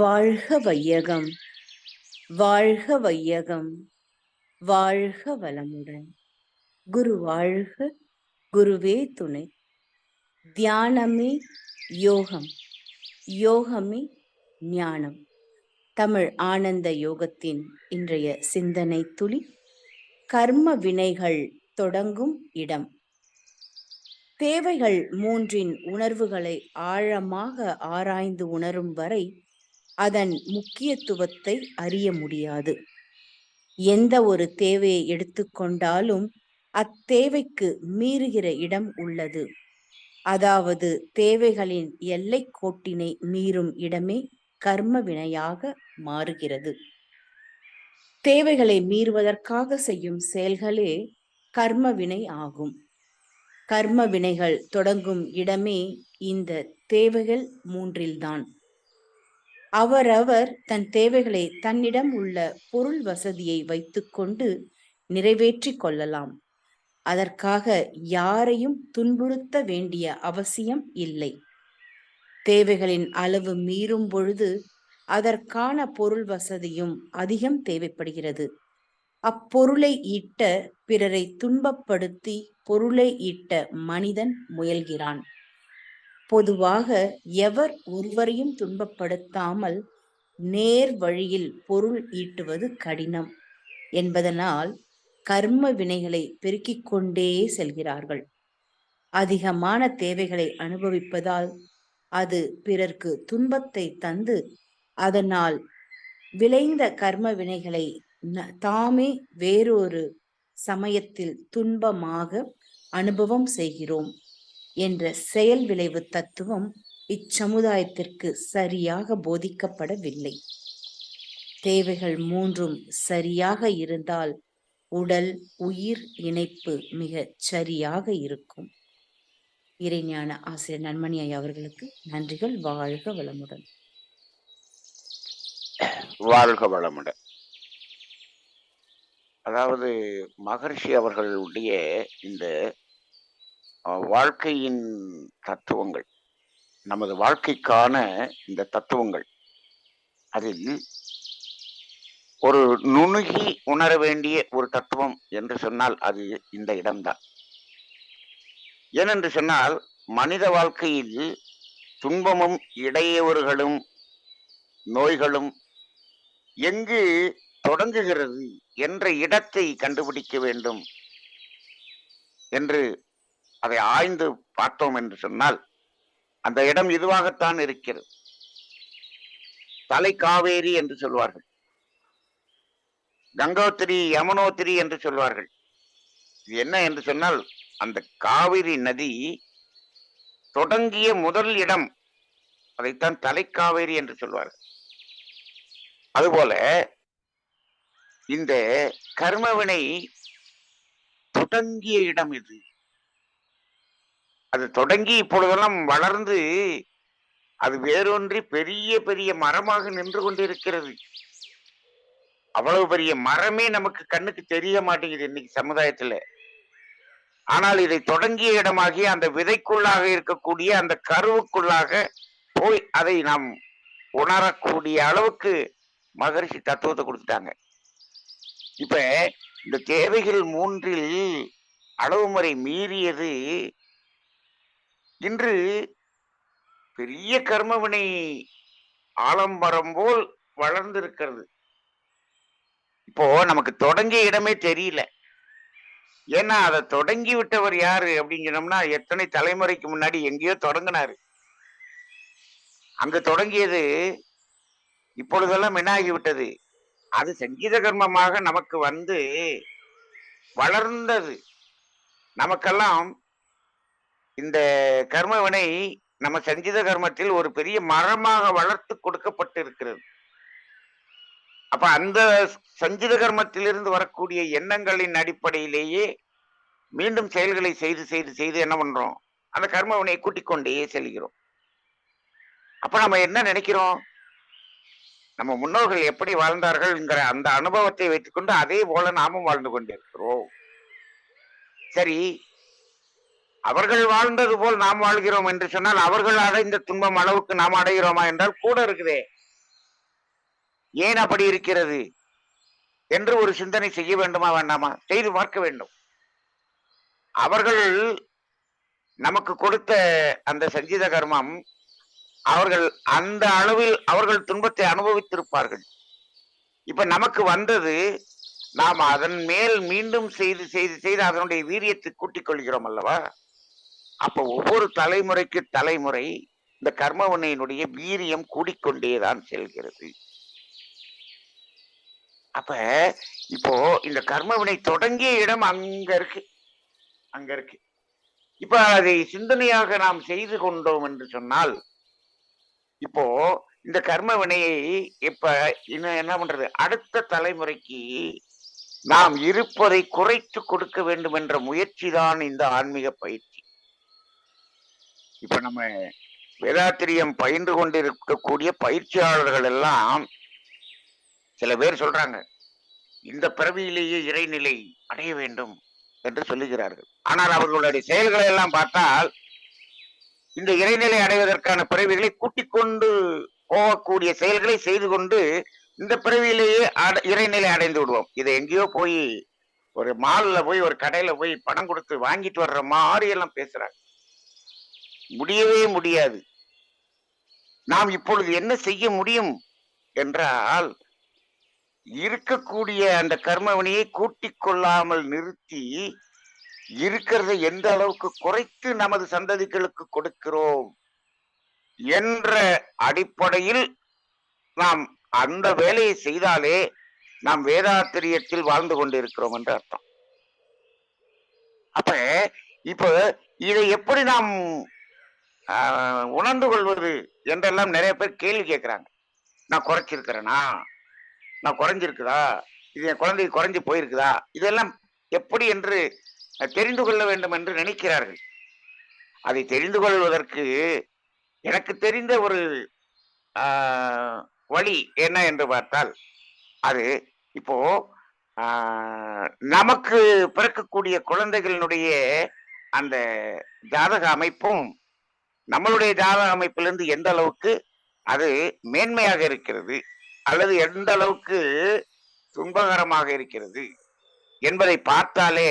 வாழ்க வையகம், வாழ்க வையகம், வாழ்க வளமுடன். குரு வாழ்க, குருவே துணை. தியானமே யோகம், யோகமே ஞானம். தமிழ் ஆனந்த யோகத்தின் இன்றைய சிந்தனை துளி, கர்ம வினைகள் தொடங்கும் இடம். தேவைகள் மூன்றின் உணர்வுகளை ஆழமாக ஆராய்ந்து உணரும் வரை அதன் முக்கியத்துவத்தை அறிய முடியாது. எந்த ஒரு தேவையை எடுத்துக்கொண்டாலும் அத்தேவைக்கு மீறுகிற இடம் உள்ளது. அதாவது தேவைகளின் எல்லை கோட்டினை மீறும் இடமே கர்ம வினையாக மாறுகிறது. தேவைகளை மீறுவதற்காக செய்யும் செயல்களே கர்ம வினை ஆகும். கர்ம வினைகள் தொடங்கும் இடமே இந்த தேவைகள் மூன்றில்தான். அவரவர் தன் தேவைகளை தன்னிடம் உள்ள பொருள் வசதியை வைத்துக்கொண்டு நிறைவேற்றிக் கொள்ளலாம். அதற்காக யாரையும் துன்புறுத்த வேண்டிய அவசியம் இல்லை. தேவைகளின் அளவு மீறும் பொழுது அதற்கான பொருள் வசதியும் அதிகம் தேவைப்படுகிறது. அப்பொருளை ஈட்ட பிறரை துன்பப்படுத்தி பொருளை ஈட்ட மனிதன் முயல்கிறான். பொதுவாக எவர் ஒருவரையும் துன்பப்படுத்தாமல் நேர் வழியில் பொருள் ஈட்டுவது கடினம் என்பதனால் கர்ம வினைகளை பெருக்கிக் கொண்டே செல்கிறார்கள். அதிகமான தேவைகளை அனுபவிப்பதால் அது பிறர்க்கு துன்பத்தை தந்து அதனால் விளைந்த கர்ம வினைகளை தாமே வேறொரு சமயத்தில் துன்பமாக அனுபவம் செய்கிறோம் என்ற செயல் விளைவு தத்துவம் இச்சமுதாயத்திற்கு சரியாக போதிக்கப்படவில்லை. தேவைகள் மூன்றும் சரியாக இருந்தால் உடல் உயிர் இணைப்பு மிகச் சரியாக இருக்கும். இறைஞான ஆசிரியர் நன்மணி ஐயா அவர்களுக்கு நன்றிகள். வாழ்க வளமுடன். வாழ்க வளமுடன். அதாவது மகர்ஷி அவர்களுடைய இந்த வாழ்க்கையின் தத்துவங்கள், நமது வாழ்க்கைக்கான இந்த தத்துவங்கள், அதில் ஒரு நுணுகி உணர வேண்டிய ஒரு தத்துவம் என்று சொன்னால் அது இந்த இடம்தான். ஏனென்று சொன்னால் மனித வாழ்க்கையில் துன்பமும் இடையூறுகளும் நோய்களும் எங்கு தொடங்குகிறது என்ற இடத்தை கண்டுபிடிக்க வேண்டும் என்று அதை ஆய்ந்து பார்த்தோம் என்று சொன்னால் அந்த இடம் இதுவாகத்தான் இருக்கிறது. தலை காவேரி என்று சொல்வார்கள், கங்கோத்திரி யமுனோத்திரி என்று சொல்வார்கள். இது என்ன என்று சொன்னால் அந்த காவிரி நதி தொடங்கிய முதல் இடம், அதைத்தான் தலைக்காவேரி என்று சொல்வார்கள். அதுபோல இந்த கர்மவினை தொடங்கிய இடம் இது. அது தொடங்கி இப்பொழுதெல்லாம் வளர்ந்து அது வேரூன்றி பெரிய பெரிய மரமாக நின்று கொண்டிருக்கிறது. அவ்வளவு பெரிய மரமே நமக்கு கண்ணுக்கு தெரிய மாட்டேங்குது இன்னைக்கு சமுதாயத்துல. ஆனால் இதை தொடங்கிய இடமாகி அந்த விதைக்குள்ளாக இருக்கக்கூடிய அந்த கருவுக்குள்ளாக போய் அதை நாம் உணரக்கூடிய அளவுக்கு மகரிஷி தத்துவத்தை கொடுத்துட்டாங்க. இப்ப இந்த தேவைகள் மூன்றில் அளவு முறை மீறியது இன்று பெரிய கர்மவினை ஆலம்பரம் போல் வளர்ந்திருக்கிறது. இப்போ நமக்கு தொடங்கிய இடமே தெரியல. ஏன்னா அதை தொடங்கி விட்டவர் யாரு அப்படின்னு சொன்னோம்னா எத்தனை தலைமுறைக்கு முன்னாடி எங்கேயோ தொடங்கினாரு. அங்க தொடங்கியது இப்பொழுதெல்லாம் என்ன ஆகிவிட்டது, அது சங்கீத கர்மமாக நமக்கு வந்து வளர்ந்தது. நமக்கெல்லாம் இந்த கர்மவினை நம்ம சங்கீத கர்மத்தில் ஒரு பெரிய மரமாக வளர்த்து கொடுக்கப்பட்டு இருக்கிறது. அப்ப அந்த சஞ்சித கர்மத்திலிருந்து வரக்கூடிய எண்ணங்களின் அடிப்படையிலேயே மீண்டும் செயல்களை செய்து செய்து செய்து என்ன பண்றோம், அந்த கர்மவினை கூட்டிக் கொண்டே செல்கிறோம். அப்ப நம்ம என்ன நினைக்கிறோம், நம்ம முன்னோர்கள் எப்படி வாழ்ந்தார்கள் என்கிற அந்த அனுபவத்தை வைத்துக்கொண்டு அதே போல நாமும் வாழ்ந்து கொண்டிருக்கிறோம். சரி, அவர்கள் வாழ்ந்தது போல் நாம் வாழ்கிறோம் என்று சொன்னால் அவர்கள் அடைந்த துன்பம் அளவுக்கு நாம் அடைகிறோமா என்றால் கூட இருக்குதே. ஏன் அப்படி இருக்கிறது என்று ஒரு சிந்தனை செய்ய வேண்டுமா வேண்டாமா? செய்து பார்க்க வேண்டும். அவர்கள் நமக்கு கொடுத்த அந்த சஞ்சித கர்மம், அவர்கள் அந்த அளவில் அவர்கள் துன்பத்தை அனுபவித்திருப்பார்கள். இப்ப நமக்கு வந்தது, நாம் அதன் மேல் மீண்டும் செய்து செய்து செய்து அதனுடைய வீரியத்தை கூட்டிக் கொள்கிறோம் அல்லவா? அப்ப ஒவ்வொரு தலைமுறைக்கு தலைமுறை இந்த கர்மவினையினுடைய வீரியம் கூடிக்கொண்டேதான் செல்கிறது. அப்ப இப்போ இந்த கர்மவினை தொடங்கிய இடம் அங்க இருக்கு, அங்க இருக்கு. இப்ப அதை சிந்தனையாக நாம் செய்து கொண்டோம் என்று சொன்னால், இப்போ இந்த கர்ம வினையை இப்ப இன்னும் என்ன பண்றது? அடுத்த தலைமுறைக்கு நாம் இருப்பதை குறைத்து கொடுக்க வேண்டும் என்ற முயற்சி தான் இந்த ஆன்மீக பயிற்சி. இப்ப நம்ம வேதாத்திரியம் பயின்று கொண்டிருக்கக்கூடிய பயிற்சியாளர்கள் எல்லாம் சில பேர் சொல்றாங்க, இந்த பிறவியிலேயே இறைநிலை அடைய வேண்டும் என்று சொல்லுகிறார்கள். ஆனால் அவர்களுடைய செயல்களை எல்லாம் பார்த்தால், இந்த இறைநிலை அடைவதற்கான பிறவிகளை கூட்டிக் கொண்டு போகக்கூடிய செயல்களை செய்து கொண்டு இந்த பிறவியிலேயே இறைநிலை அடைந்து விடுவோம். இதை எங்கேயோ போய் ஒரு மால்ல போய் ஒரு கடையில போய் பணம் கொடுத்து வாங்கிட்டு வர்ற மாதிரி எல்லாம் பேசுறாங்க. முடியவே முடியாது. நாம் இப்பொழுது என்ன செய்ய முடியும் என்றால், இருக்கக்கூடிய அந்த கர்மவினையை கூட்டிக் கொள்ளாமல் நிறுத்தி, இருக்கிறதை எந்த அளவுக்கு குறைத்து நமது சந்ததிகளுக்கு கொடுக்கிறோம் என்ற அடிப்படையில் நாம் அந்த வேலையை செய்தாலே நாம் வேதாத்திரியத்தில் வாழ்ந்து கொண்டிருக்கிறோம் என்று அர்த்தம். அப்ப இப்ப இதை எப்படி நாம் உணர்ந்து கொள்வது என்றெல்லாம் நிறைய பேர் கேள்வி கேட்கிறாங்க. நான் குறைச்சிருக்கிறேனா, நான் குறைஞ்சிருக்குதா, இது என் குழந்தை குறைஞ்சு போயிருக்குதா, இதெல்லாம் எப்படி என்று தெரிந்து கொள்ள வேண்டும் என்று நினைக்கிறார்கள். அதை தெரிந்து கொள்வதற்கு எனக்கு தெரிந்த ஒரு வழி என்ன என்று பார்த்தால், அது இப்போ நமக்கு பிறக்கக்கூடிய குழந்தைகளினுடைய அந்த ஜாதக அமைப்பும் நம்மளுடைய ஜாதக அமைப்பிலிருந்து எந்த அளவுக்கு அது மேன்மையாக இருக்கிறது அல்லது எந்த அளவுக்கு துன்பகரமாக இருக்கிறது என்பதை பார்த்தாலே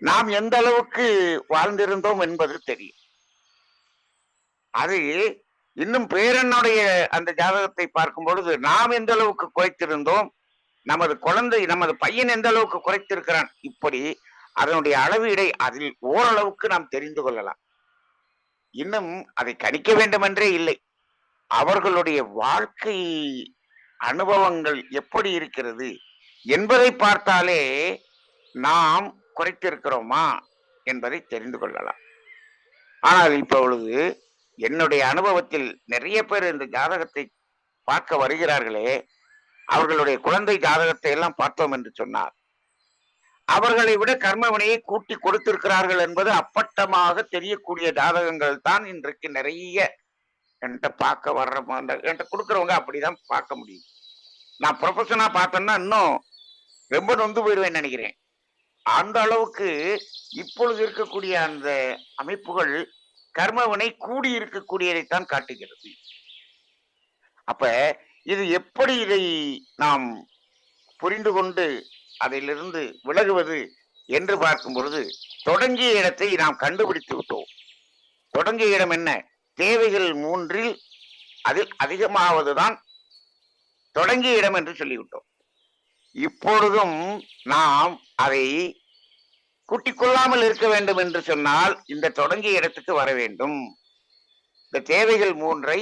நாம் எந்த அளவுக்கு வாழ்ந்திருந்தோம் என்பது தெரியும். அது இன்னும் பேரனுடைய அந்த ஜாதகத்தை பார்க்கும் பொழுது நாம் எந்த அளவுக்கு குறைத்திருந்தோம், நமது குழந்தை நமது பையன் எந்த அளவுக்கு குறைத்திருக்கிறான், இப்படி அதனுடைய அளவீடை அதில் ஓரளவுக்கு நாம் தெரிந்து கொள்ளலாம். இன்னும் அதை கணிக்க வேண்டும் என்றே இல்லை. அவர்களுடைய வாழ்க்கை அனுபவங்கள் எப்படி இருக்கிறது என்பதை பார்த்தாலே நாம் குறைத்திருக்கிறோமா என்பதை தெரிந்து கொள்ளலாம். ஆனால் இப்பொழுது என்னுடைய அனுபவத்தில் நிறைய பேர் இந்த ஜாதகத்தை பார்க்க வருகிறார்களே, அவர்களுடைய குழந்தை ஜாதகத்தை எல்லாம் பார்த்தோம் என்று சொன்னார், அவர்களை விட கர்மவினையை கூட்டி கொடுத்திருக்கிறார்கள் என்பது அப்பட்டமாக தெரியக்கூடிய ஜாதகங்கள் தான் இன்றைக்கு நிறைய என்கிட்ட பார்க்க வர்ற என்கிட்ட கொடுக்குறவங்க அப்படிதான் பார்க்க முடியும். நான் ப்ரொஃபஷனா பார்த்தேன்னா இன்னும் ரொம்ப நொந்து போயிடுவேன் நினைக்கிறேன். அந்த அளவுக்கு இப்பொழுது இருக்கக்கூடிய அந்த அமைப்புகள் கர்மவினை கூடி இருக்கக்கூடியதைத்தான் காட்டுகிறது. அப்ப இது எப்படி இதை நாம் புரிந்து கொண்டு அதிலிருந்து விலகுவது என்று பார்க்கும் பொழுது, தொடங்கிய இடத்தை நாம் கண்டுபிடித்து விட்டோம். தொடங்கிய இடம் என்ன? தேவைகள் 3ல் அதில் அதிகமாவதுதான் தொடங்கிய இடம் என்று சொல்லிவிட்டோம். இப்பொழுதும் நாம் அதை கூட்டிக் கொள்ளாமல் இருக்க வேண்டும் என்று சொன்னால் இந்த தொடங்கிய இடத்துக்கு வர வேண்டும். இந்த தேவைகள் 3ஐ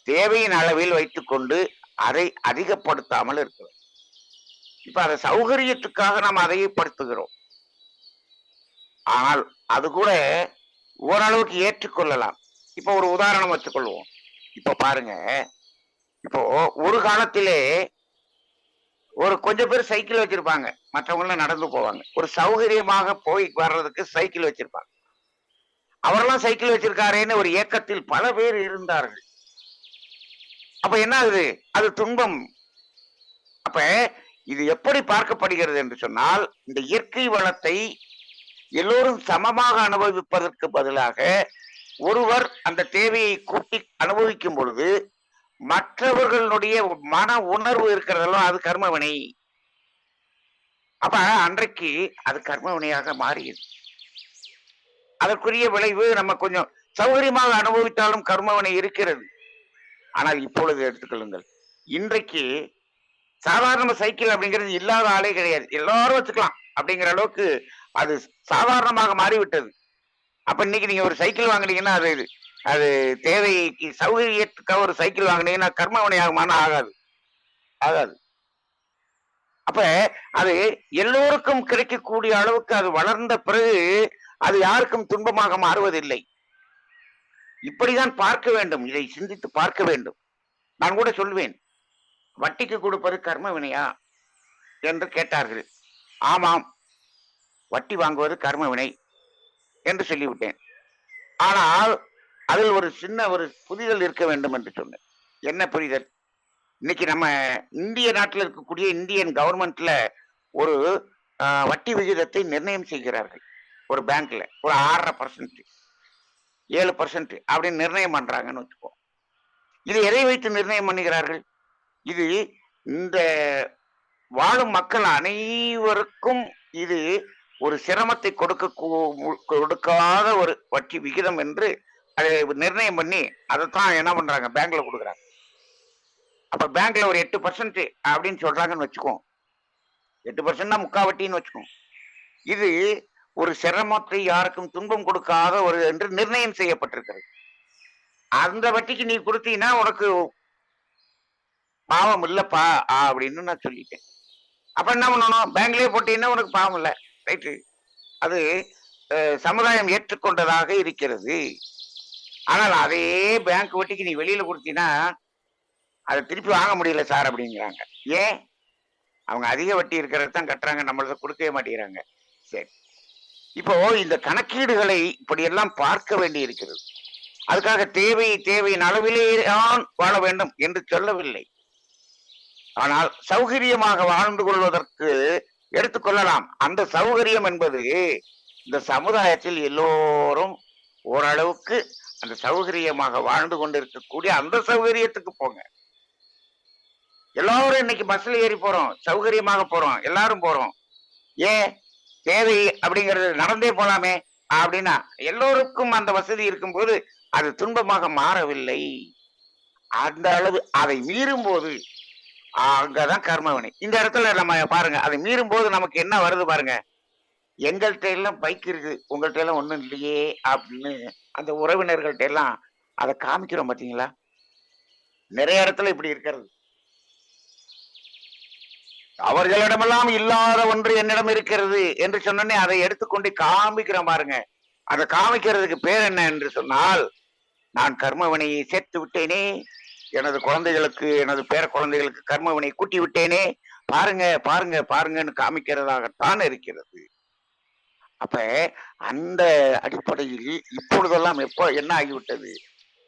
தேவையின் அளவில் வைத்துக்கொண்டு அதை அதிகப்படுத்தாமல் இருக்கிறோம். இப்ப அதை சௌகரியத்துக்காக நாம் அதிகப்படுத்துகிறோம். ஆனால் அது கூட ஓரளவுக்கு ஏற்றுக்கொள்ளலாம். இப்ப ஒரு உதாரணம் வச்சுக்கொள்வோம். இப்ப பாருங்க, இப்போ ஒரு காலத்திலே ஒரு கொஞ்சம் பேர் சைக்கிள் வச்சிருப்பாங்க, மற்றவங்க நடந்து போவாங்க. ஒரு சௌகரியமாக போய் வர்றதுக்கு சைக்கிள் வச்சிருப்பாங்க. அவரெல்லாம் சைக்கிள் வச்சிருக்காரேன்னு ஒரு ஏக்கத்தில் பல பேர் இருந்தார்கள். அப்ப என்ன ஆகுது? அது துன்பம். அப்ப இது எப்படி பார்க்கப்படுகிறது என்று சொன்னால், இந்த இயற்கை வளத்தை எல்லோரும் சமமாக அனுபவிப்பதற்கு பதிலாக ஒருவர் அந்த தேவையை கூட்டி அனுபவிக்கும் பொழுது மற்றவர்களுடைய மன உணர்வு இருக்கிறதெல்லாம் அது கர்மவினை. அப்ப அன்றைக்கு அது கர்மவினையாக மாறியது. அதற்குரிய விளைவு நம்ம கொஞ்சம் சௌகரியமாக அனுபவித்தாலும் கர்மவினை இருக்கிறது. ஆனால் இப்பொழுது எடுத்துக்கொள்ளுங்கள். இன்றைக்கு சாதாரண சைக்கிள் அப்படிங்கிறது இல்லாத ஆளே கிடையாது. எல்லாரும் வச்சுக்கலாம் அப்படிங்கிற அளவுக்கு அது சாதாரணமாக மாறிவிட்டது. அப்ப இன்னைக்கு நீங்க ஒரு சைக்கிள் வாங்குனீங்கன்னா அது அது தேவைக்கு சௌகரியத்துக்காக ஒரு சைக்கிள் வாங்குனீங்கன்னா கர்மவினை ஆகுமானா ஆகாது. ஆகாது. அப்ப அது எல்லோருக்கும் கிடைக்கக்கூடிய அளவுக்கு அது வளர்ந்த பிறகு அது யாருக்கும் துன்பமாக மாறுவதில்லை. இப்படிதான் பார்க்க வேண்டும். இதை சிந்தித்து பார்க்க வேண்டும். நான் கூட சொல்வேன், வட்டிக்கு கொடுப்பது கர்ம வினையா என்று கேட்டார்கள். ஆமாம், வட்டி வாங்குவது கர்ம வினை என்று சொல்லிவிட்டேன். ஆனால் அதில் ஒரு சின்ன ஒரு புரிதல் இருக்க வேண்டும் என்று சொன்னேன். என்ன புரிதல்? இன்னைக்கு நம்ம இந்திய நாட்டில் இருக்கக்கூடிய இந்தியன் கவர்மெண்ட்ல ஒரு வட்டி விகிதத்தை நிர்ணயம் செய்கிறார்கள். ஒரு பேங்க்ல ஒரு 6.5%, 7% அப்படின்னு நிர்ணயம் பண்றாங்கன்னு வச்சுக்கோ. இது எதை வைத்து நிர்ணயம் பண்ணுகிறார்கள்? இது இந்த வாழும் மக்கள் அனைவருக்கும் இது ஒரு சிரமத்தை கொடுக்காத ஒரு வட்டி விகிதம் என்று அதை நிர்ணயம் பண்ணி அதைத்தான் என்ன பண்றாங்க, பேங்க்ல கொடுக்குறாங்க. அப்ப பேங்க்ல ஒரு 8% அப்படின்னு சொல்றாங்கன்னு வச்சுக்கோ. 8% முக்கா வட்டின்னு வச்சுக்கோ. இது ஒரு சிரமத்தை யாருக்கும் துன்பம் கொடுக்காத ஒரு என்று நிர்ணயம் செய்யப்பட்டிருக்கிறது. அந்த வட்டிக்கு நீ கொடுத்தீங்கன்னா உனக்கு பாவம் இல்லப்பா அப்படின்னு நான் சொல்லிட்டேன். அப்ப என்ன பண்ணணும்? பேங்க்லயே போட்டீங்கன்னா உனக்கு பாவம் இல்லை. ரைட்டு. அது சமுதாயம் ஏற்றுக்கொண்டதாக இருக்கிறது. ஆனால் அதே பேங்க் வட்டிக்கு நீ வெளியில கொடுத்தீங்கன்னா அதை திருப்பி வாங்க முடியல சார் அப்படிங்கிறாங்க. ஏன்? அவங்க அதிக வட்டி இருக்கிறத தான் கட்டுறாங்க, நம்மளத கொடுக்கவே மாட்டேங்கிறாங்க. சரி, இப்போ இந்த கணக்கீடுகளை இப்படியெல்லாம் பார்க்க வேண்டி இருக்கிறது. அதுக்காக தேவையின் அளவிலே தான் வாழ வேண்டும் என்று சொல்லவில்லை. ஆனால் சௌகரியமாக வாழ்ந்து கொள்வதற்கு எடுத்துக்கொள்ளலாம். அந்த சௌகரியம் என்பது இந்த சமுதாயத்தில் எல்லோரும் ஓரளவுக்கு அந்த சௌகரியமாக வாழ்ந்து கொண்டிருக்கக்கூடிய அந்த சௌகரியத்துக்கு போங்க. எல்லாரும் இன்னைக்கு பஸ்ல ஏறி போறோம், சௌகரியமாக போறோம், எல்லாரும் போறோம். ஏன்? தேவை அப்படிங்கிறது நடந்தே போலாமே அப்படின்னா எல்லோருக்கும் அந்த வசதி இருக்கும்போது அது துன்பமாக மாறவில்லை. அந்த அளவு அதை மீறும் போது அங்கதான் கர்மவினை. இந்த இடத்துல நம்ம பாருங்க, அதை மீறும் போது நமக்கு என்ன வருது பாருங்க. எங்கள்கிட்ட எல்லாம் பைக் இருக்கு, உங்கள்கிட்ட எல்லாம் ஒண்ணும் இல்லையே அப்படின்னு அந்த உறவினர்கள்ட்ட எல்லாம் அதை காமிக்கிறோம் பாத்தீங்களா? நிறைய இடத்துல இப்படி இருக்கிறது. அவர்களிடமெல்லாம் இல்லாத ஒன்று என்னிடம் இருக்கிறது என்று சொன்னே அதை எடுத்துக்கொண்டு காமிக்கிறோம் பாருங்க. அதை காமிக்கிறதுக்கு பேர் என்ன என்று சொன்னால், நான் கர்மவினையை சேர்த்து விட்டேனே, எனது குழந்தைகளுக்கு, எனது பேர குழந்தைகளுக்கு கர்மவினை கூட்டி விட்டேனே, பாருங்க பாருங்க பாருங்கன்னு காமிக்கிறதாகத்தான் இருக்கிறது. அப்ப அந்த அடிப்படையில் இப்பொழுதெல்லாம் என்ன ஆகிவிட்டது?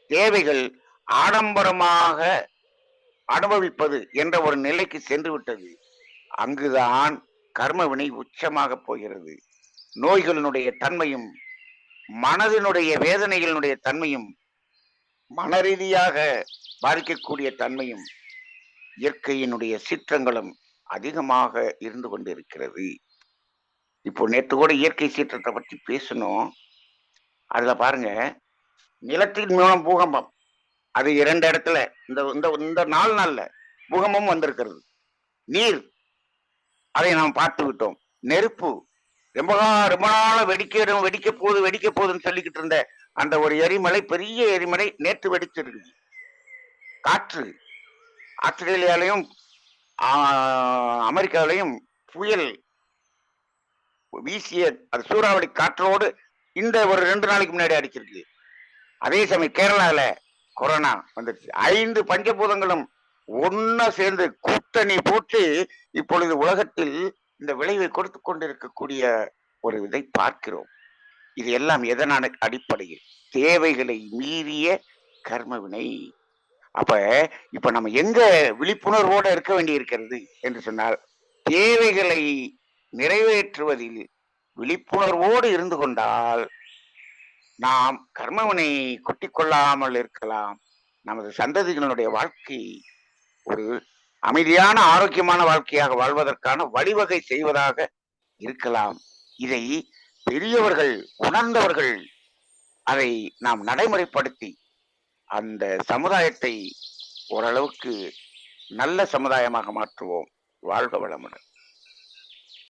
தேவைகள் ஆடம்பரமாக அனுபவிப்பது என்ற ஒரு நிலைக்கு சென்று விட்டது. அங்குதான் கர்மவினை உச்சமாக போகிறது. நோய்களினுடைய தன்மையும், மனதினுடைய வேதனைகளினுடைய தன்மையும், மனரீதியாக பாதிக்கக்கூடிய தன்மையும், இயற்கையினுடைய சீற்றங்களும் அதிகமாக இருந்து கொண்டிருக்கிறது. இப்போ நேற்று கூட இயற்கை சீற்றத்தை பற்றி பேசணும். அதுல பாருங்க, நிலத்தின் மூலம் பூகம்பம். அது 2 இடத்துல இந்த 4 நாள்ல பூகம்பம் வந்திருக்கிறது. நீர், அதை நாம் பார்த்து விட்டோம். நெருப்பு, ரொம்ப நாள வெடிக்க போகுதுன்னு சொல்லிக்கிட்டு இருந்த அந்த ஒரு எரிமலை, பெரிய எரிமலை நேற்று வெடிச்சிருக்கு. காற்று, ஆஸ்திரேலியாலையும் அமெரிக்காவிலையும் புயல் வீசிய அது சூறாவளி காற்றோடு இந்த ஒரு 2 நாளைக்கு முன்னாடி அடிச்சிருக்கு. அதே சமயம் கேரளால கொரோனா வந்துருச்சு. 5 பஞ்சபூதங்களும் ஒன்னா சேர்ந்து கூட்டணி போட்டு இப்பொழுது உலகத்தில் இந்த விளைவை கொடுத்து கொண்டிருக்கக்கூடிய ஒரு இதை பார்க்கிறோம். இது எல்லாம் எதனான அடிப்படையில்? தேவைகளை மீறிய கர்மவினை. அப்ப இப்ப நம்ம எங்க விழிப்புணர்வோட இருக்க வேண்டி இருக்கிறது என்று சொன்னால், தேவைகளை நிறைவேற்றுவதில் விழிப்புணர்வோடு இருந்து கொண்டால் நாம் கர்மவினை கொட்டிக் கொள்ளாமல் இருக்கலாம். நமது சந்ததியினுடைய வாழ்க்கை ஒரு அமைதியான ஆரோக்கியமான வாழ்க்கையாக வாழ்வதற்கான வழிவகை செய்வதாக இருக்கலாம். இதை பெரியவர்கள் உணர்ந்தவர்கள் அதை நாம் நடைமுறைப்படுத்தி அந்த சமுதாயத்தை ஓரளவுக்கு நல்ல சமுதாயமாக மாற்றுவோம். வாழ்க வளமுடன்.